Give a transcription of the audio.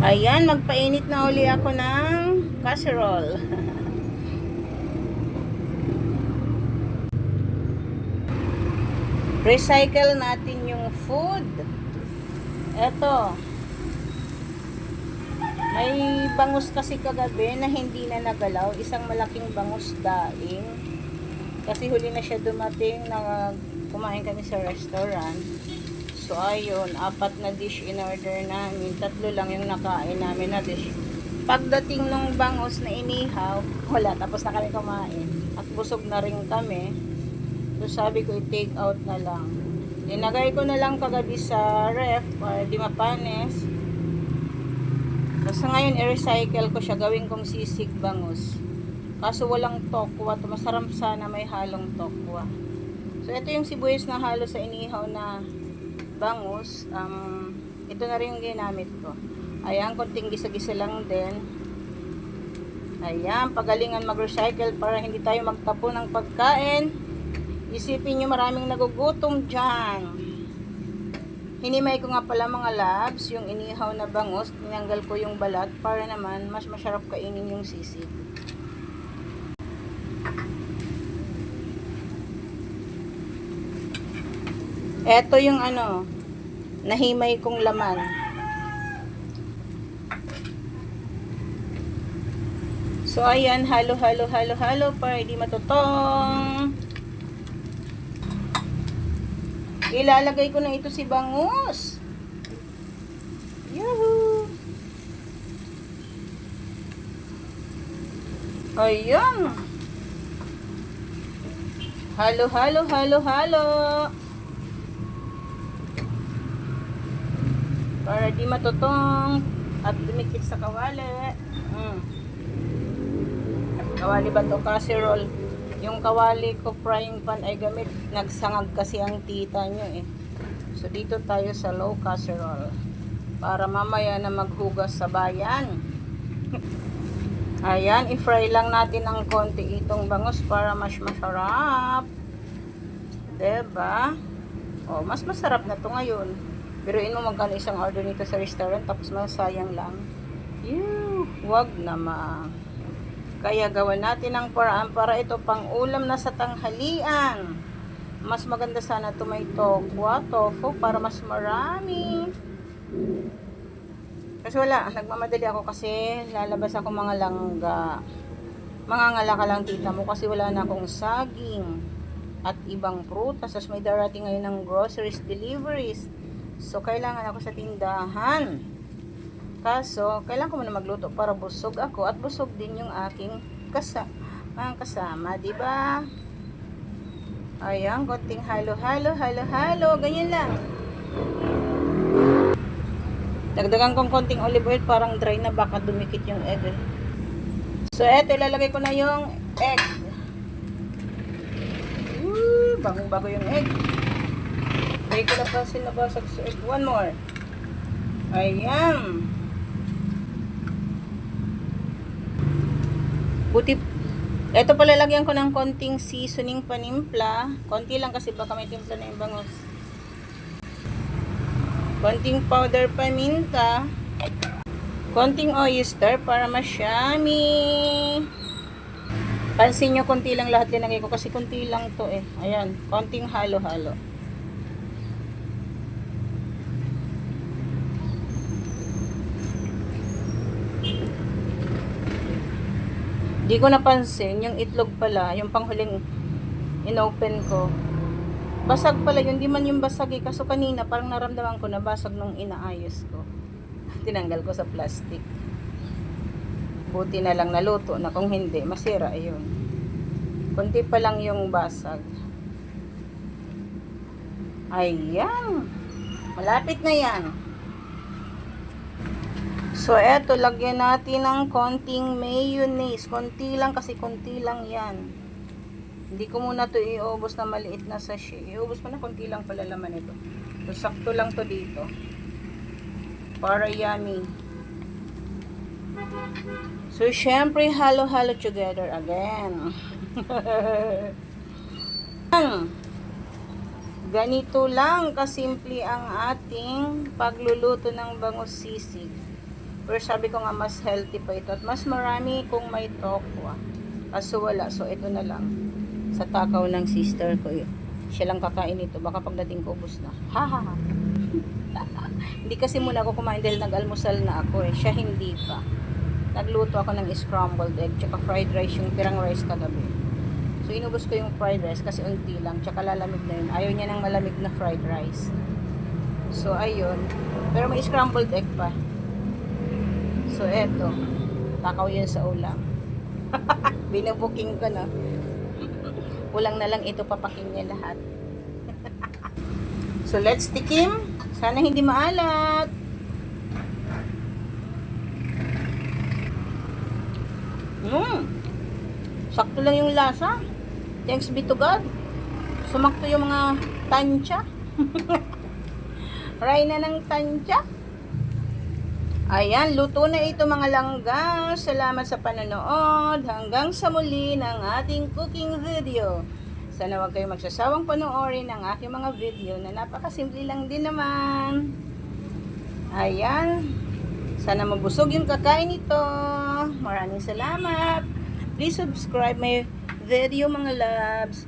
Ayan, magpainit na uli ako ng casserole. Recycle natin yung food. Eto. May bangus kasi kagabi na hindi na nagalaw. Isang malaking bangus daing. Kasi huli na siya dumating na kumain kami sa restaurant. So ayun, 4 na dish in order namin. 3 lang yung nakain namin na dish. Pagdating nung bangus na inihaw, wala, tapos na kami kumain. At busog na rin kami. So sabi ko, i-take out na lang. Inagay ko na lang kagabi sa ref para di mapanis. So ngayon, i-recycle ko siya. Gawin kong sisig bangus. Kaso walang tokwa. Masarap sana may halong tokwa. So ito yung sibuyas na halo sa inihaw na bangus. Ito na rin yung ginamit ko. Ayan, konting gisa-gisa lang din. Ayan, pagalingan mag-recycle para hindi tayo magtapo ng pagkain. Isipin nyo, maraming nagugutom dyan. Hinimay ko nga pala mga labs, yung inihaw na bangus. Tinanggal ko yung balat para naman mas masarap kainin yung sisig. Eto yung nahimay kong laman. So ayan, halo para hindi matutong. Ilalagay ko na ito si bangus. Yahoo! Ayan. Halo. Para di matutong at dumikit sa kawali. Kawali ba ito? Casserole. Yung kawali ko frying pan ay gamit. Nagsangag kasi ang tita nyo eh. So dito tayo sa low casserole. Para mamaya na maghugas sa bayan. Ayan, i-fry lang natin ng konti itong bangus para mas masarap. Diba? O, mas masarap na to ngayon. Biruin mo magkano isang order nito sa restaurant tapos masayang lang. Wag naman. Kaya gawan natin ang paraan para ito pang ulam na sa tanghalian. Mas maganda sana ito may tokwa, tofu para mas marami. Kasi wala, nagmamadali ako kasi lalabas ako mga langga. Mangangalaka lang tita mo kasi wala na akong saging at ibang prutas. Tapos may darating ngayon ng groceries deliveries. So, kailangan ako sa tindahan. Kaso, kailangan ko muna magluto para busog ako at busog din yung aking kasama, diba? Ayan, konting halo. Ganyan lang. Dagdagan kong konting olive oil, parang dry na, baka dumikit yung egg. So, eto, ilalagay ko na yung egg. Bagong-bago yung egg. Lagay ko na pa sinabasag sa egg. One more. Ayan. Buti. Ito pala lagyan ko ng konting seasoning panimpla. Konti lang kasi baka may timpla na yung bangus. Konting powder paminta. Konting oyster para masyami. Pansin nyo, konti lang lahat linagay ko kasi konti lang to eh. Ayan, konting halo-halo. Di ko napansin, yung itlog pala, yung panghuling inopen ko. Basag pala yun, di man yung basag eh. Kaso kanina, parang naramdaman ko na basag nung inaayos ko. Tinanggal ko sa plastic. Buti na lang naluto na, kung hindi, masira yun. Kunti pa lang yung basag. Ayan. Malapit na yan. So, eto, lagyan natin ng konting mayonnaise. Konti lang kasi konti lang yan. Hindi ko muna to iubos na maliit na sachet. Iubos mo na konti lang pala laman ito. So, sakto lang to dito. Para yummy. So, syempre, halo-halo together again. Ganito lang kasimple ang ating pagluluto ng bangus sisig. Pero sabi ko nga mas healthy pa ito at mas marami kung may tokwa. Kaso wala. So ito na lang. Sa takaw ng sister ko yun. Siya lang kakain ito. Baka pagdating ko ubos na. Ha ha ha. Hindi kasi muna ako kumain dahil nag-almusal na ako eh. Siya hindi pa. Nagluto ako ng scrambled egg tsaka fried rice, yung pirang rice kagabi. So inubos ko yung fried rice kasi unti lang. Tsaka lalamig na yun. Ayaw niya ng malamig na fried rice. So ayun. Pero may scrambled egg pa. So eto. Takaw yun sa ulam. Binubuking ko na. Kulang na lang ito, papaking niya lahat. So let's tikim. Sana hindi maalat. Sakto lang yung lasa. Thanks be to God. Sumakto yung mga tansya. Ray na ng tansya. Ayan, luto na ito mga langga. Salamat sa panonood. Hanggang sa muli ng ating cooking video. Sana wag kayong magsasawang panoorin ang aking mga video na napakasimple lang din naman. Ayan. Sana mabusog yung kakain ito. Maraming salamat. Please subscribe my video mga loves.